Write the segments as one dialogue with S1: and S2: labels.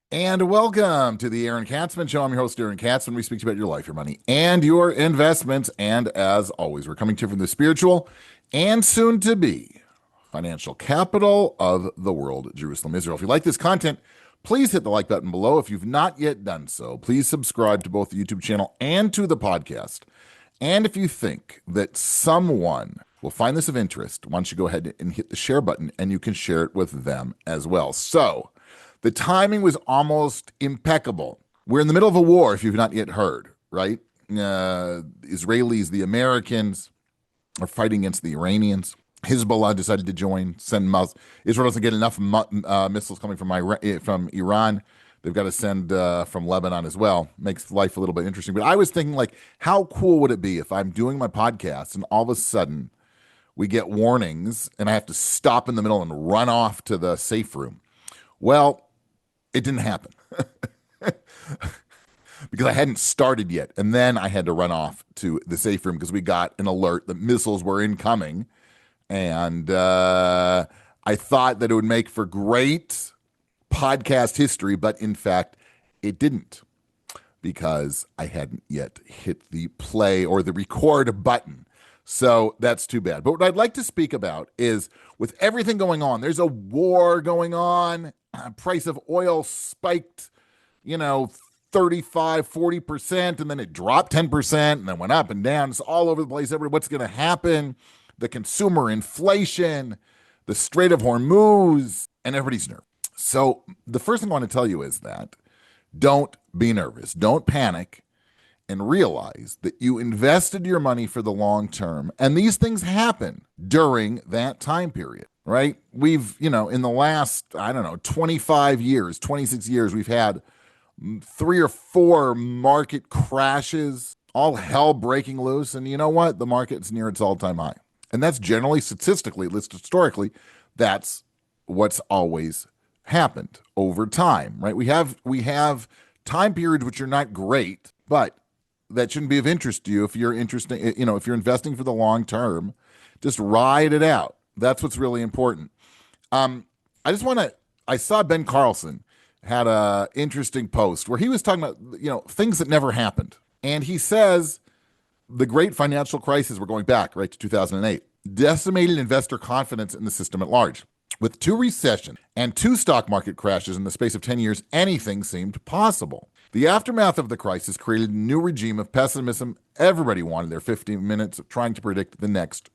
S1: And welcome to the Aaron Katsman Show. I'm your host, Aaron Katsman. We speak to you about your life, your money, and your investments. And as always, we're coming to you from the spiritual and soon to be financial capital of the world, Jerusalem, Israel. If you like this content, please hit the like button below. If you've not yet done so, please subscribe to both the YouTube channel and to the podcast. And if you think that someone will find this of interest, why don't you go ahead and hit the share button and you can share it with them as well. So, the timing was almost impeccable. We're in the middle of a war, if you've not yet heard, right? Israelis, the Americans, are fighting against the Iranians. Hezbollah decided to join, Israel doesn't get enough missiles coming from Iran. They've got to send from Lebanon as well. Makes life a little bit interesting. But I was thinking, like, how cool would it be if I'm doing my podcast and all of a sudden we get warnings and I have to stop in the middle and run off to the safe room? Well, it didn't happen because I hadn't started yet. And then I had to run off to the safe room because we got an alert that missiles were incoming. And I thought that it would make for great podcast history, but in fact, it didn't because I hadn't yet hit the play or the record button. So that's too bad. But what I'd like to speak about is with everything going on, there's a war going on. Price of oil spiked, 35, 40%, and then it dropped 10%, and then went up and down. It's all over the place. What's going to happen? The consumer inflation, the Strait of Hormuz, and everybody's nervous. So the first thing I want to tell you is that don't be nervous. Don't panic. And realize that you invested your money for the long term. And these things happen during that time period, right? We've, in the last, 25 years, 26 years, we've had 3 or 4 market crashes, all hell breaking loose. And you know what? The market's near its all-time high. And that's generally, statistically, at least historically, that's what's always happened over time, right? We have time periods which are not great, but that shouldn't be of interest to you if you're interested, if you're investing for the long term. Just ride it out. That's what's really important. I saw Ben Carlson had a interesting post where he was talking about, things that never happened. And he says the great financial crisis, we're going back, right, to 2008, decimated investor confidence in the system at large. With 2 recessions and 2 stock market crashes in the space of 10 years, anything seemed possible. The aftermath of the crisis created a new regime of pessimism. Everybody wanted their 15 minutes of trying to predict the next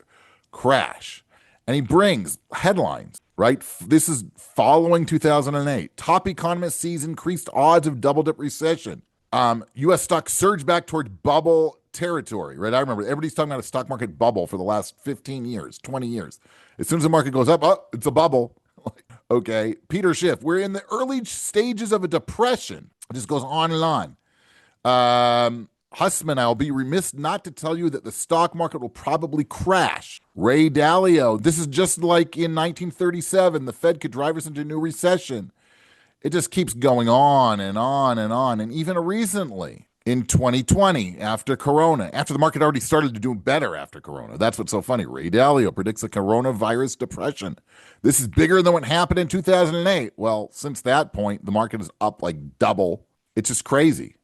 S1: crash. And he brings headlines, right? This is following 2008. Top economist sees increased odds of double-dip recession. U.S. stocks surge back toward bubble territory, right? I remember everybody's talking about a stock market bubble for the last 15 years, 20 years. As soon as the market goes up, oh, it's a bubble. Okay. Peter Schiff, we're in the early stages of a depression. It just goes on and on. Hussman, I'll be remiss not to tell you that the stock market will probably crash. Ray Dalio, this is just like in 1937. The Fed could drive us into a new recession. It just keeps going on and on and on. And even recently, in 2020, after Corona, after the market already started to do better after Corona. That's what's so funny. Ray Dalio predicts a coronavirus depression. This is bigger than what happened in 2008. Well, since that point, the market is up like double. It's just crazy.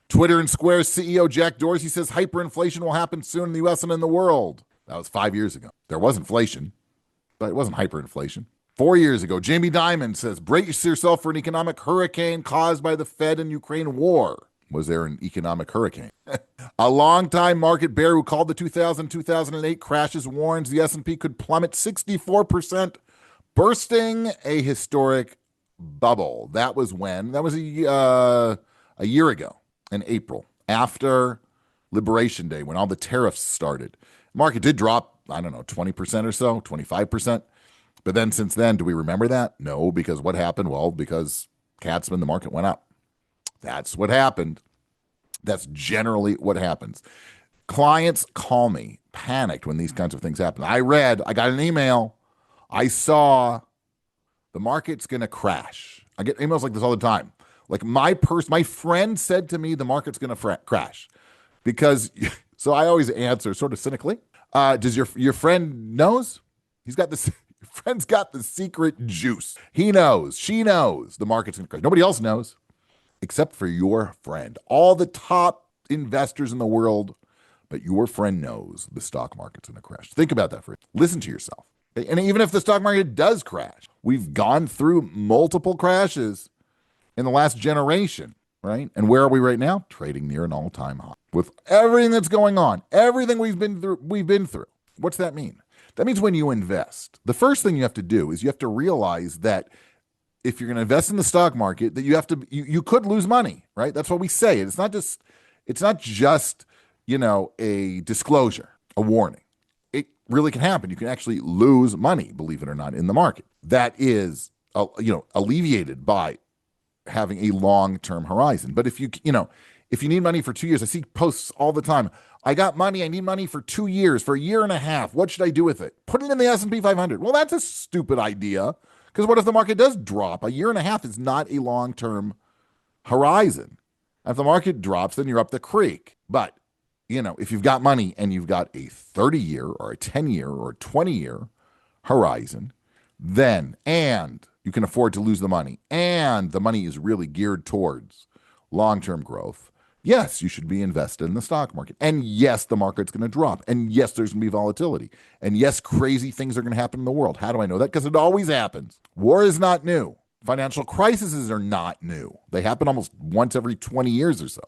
S1: Twitter and Square's CEO Jack Dorsey says hyperinflation will happen soon in the U.S. and in the world. That was 5 years ago. There was inflation, but it wasn't hyperinflation. 4 years ago, Jamie Dimon says, brace yourself for an economic hurricane caused by the Fed and Ukraine war. Was there an economic hurricane? A longtime market bear who called the 2000-2008 crashes warns the S&P could plummet 64%, bursting a historic bubble. That was when? That was a year ago in April, after Liberation Day, when all the tariffs started. Market did drop, 20% or so, 25%. But then since then, do we remember that? No, because what happened? Well, because Katzman, the market went up. That's what happened. That's generally what happens. Clients call me panicked when these kinds of things happen. I got an email. I saw the market's going to crash. I get emails like this all the time. Like my friend said to me, the market's going to crash because, so I always answer sort of cynically. Does your friend knows? He's got this, Your friend's got the secret juice. He knows, she knows the market's going to crash. Nobody else knows except for your friend. All the top investors in the world, but your friend knows the stock market's going to crash. Think about that for a second. Listen to yourself. And even if the stock market does crash, we've gone through multiple crashes in the last generation, right? And where are we right now? Trading near an all-time high. With everything that's going on, everything we've been through. What's that mean? That means when you invest, the first thing you have to do is you have to realize that if you're going to invest in the stock market, that you could lose money, right? That's what we say. It's not just a disclosure, a warning. It really can happen. You can actually lose money, believe it or not, in the market. That is, alleviated by having a long-term horizon. But if you need money for 2 years, I see posts all the time. I got money. I need money for 2 years, for a year and a half. What should I do with it? Put it in the S&P 500. Well, that's a stupid idea, because what if the market does drop? A year and a half is not a long-term horizon. And if the market drops, then you're up the creek. But, if you've got money and you've got a 30-year or a 10-year or a 20-year horizon, and you can afford to lose the money, and the money is really geared towards long-term growth, yes, you should be invested in the stock market. And yes, the market's going to drop. And yes, there's going to be volatility. And yes, crazy things are going to happen in the world. How do I know that? Because it always happens. War is not new. Financial crises are not new. They happen almost once every 20 years or so,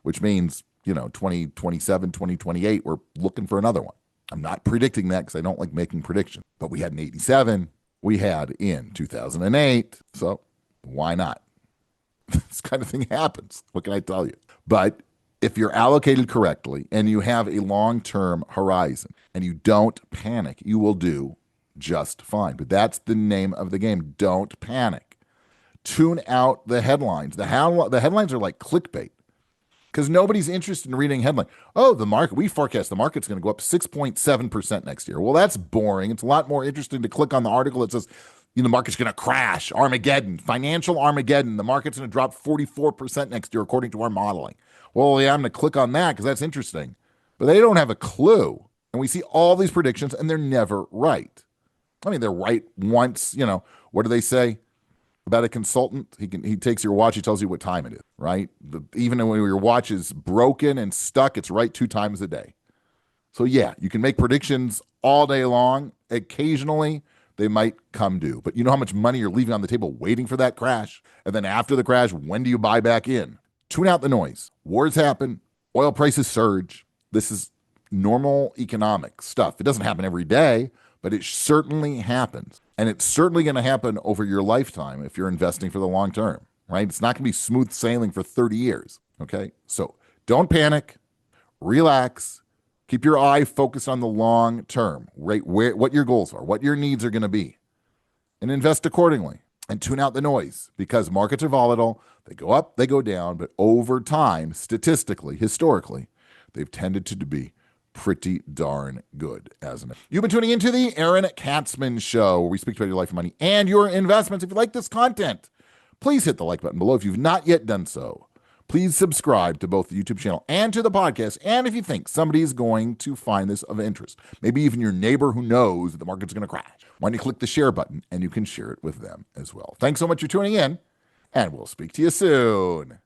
S1: which means, 2027, 2028, we're looking for another one. I'm not predicting that because I don't like making predictions. But we had in 87, we had in 2008. So why not? This kind of thing happens. What can I tell you? But if you're allocated correctly and you have a long-term horizon and you don't panic, you will do just fine. But that's the name of the game. Don't panic. Tune out the headlines. The headlines are like clickbait, because nobody's interested in reading headline. Oh, we forecast the market's going to go up 6.7% next year. Well, that's boring. It's a lot more interesting to click on the article that says, the market's going to crash, Armageddon, financial Armageddon. The market's going to drop 44% next year, according to our modeling. Well, yeah, I'm going to click on that because that's interesting. But they don't have a clue. And we see all these predictions, and they're never right. I mean, they're right once, what do they say about a consultant? He takes your watch, he tells you what time it is, right? Even when your watch is broken and stuck, it's right 2 times a day. So yeah, you can make predictions all day long. Occasionally, they might come due. But you know how much money you're leaving on the table waiting for that crash? And then after the crash, when do you buy back in? Tune out the noise. Wars happen. Oil prices surge. This is normal economic stuff. It doesn't happen every day, but it certainly happens. And it's certainly going to happen over your lifetime if you're investing for the long term, right? It's not going to be smooth sailing for 30 years, okay? So don't panic. Relax. Keep your eye focused on the long term, right? What your goals are, what your needs are going to be, and invest accordingly. And tune out the noise, because markets are volatile. They go up, they go down, but over time, statistically, historically, they've tended to be pretty darn good, hasn't it? You've been tuning into the Aaron Katsman Show, where we speak about your life and money and your investments. If you like this content, please hit the like button below. If you've not yet done so, please subscribe to both the YouTube channel and to the podcast. And if you think somebody is going to find this of interest, maybe even your neighbor who knows that the market's going to crash, why don't you click the share button and you can share it with them as well. Thanks so much for tuning in, and we'll speak to you soon.